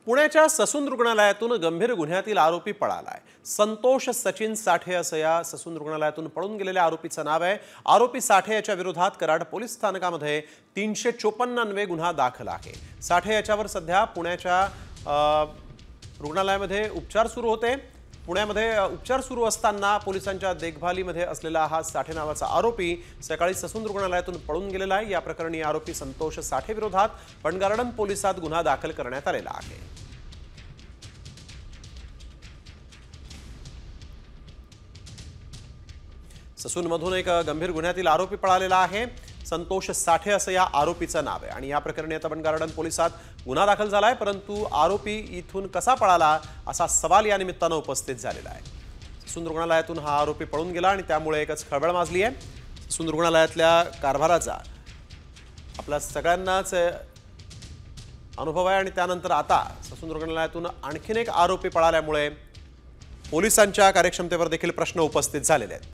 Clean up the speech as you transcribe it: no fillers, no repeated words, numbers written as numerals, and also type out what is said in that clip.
पुण्याच्या ससून रुग्णालयातून गंभीर गुन्ह्यातील आरोपी पळालाय। संतोष सचिन साठे असं या ससून रुग्णालयातून पळून गेलेल्या आरोपीचं नाव आहे। आरोपी साठे याच्या विरोधात कराड पोलीस स्थानकामध्ये 354 गुन्हा दाखल आहे। साठे याच्यावर सध्या पुण्याच्या रुग्णालयामध्ये उपचार सुरू होते। पुण्यामध्ये उपचार सुरू असताना पोलिसांच्या देखभालीमध्ये असलेला हा साठे नावाचा आरोपी सकाळी ससून रुग्णालयातून पळून गेलेला आहे। या प्रकरणी आरोपी संतोष साठे विरोधात पणगार्डन पोलिसात गुन्हा दाखल करण्यात आलेला आहे। ससूनमधून एक गंभीर गुन्ह्यातील आरोपी पळालेला आहे। संतोष साठे असं या आरोपीचं नाव आहे आणि या प्रकरणी आता पणगार्डन पोलिसात गुन्हा दाखल झाला आहे। परंतु आरोपी इथून कसा पळाला असा सवाल या निमित्तानं उपस्थित झालेला आहे। ससून रुग्णालयातून हा आरोपी पळून गेला आणि त्यामुळे एकच खळबळ माजली आहे। ससून रुग्णालयातल्या कारभाराचा आपल्या सगळ्यांनाच अनुभव आहे आणि त्यानंतर आता ससून रुग्णालयातून आणखीन एक आरोपी पळाल्यामुळे पोलिसांच्या कार्यक्षमतेवर देखील प्रश्न उपस्थित झालेले आहेत।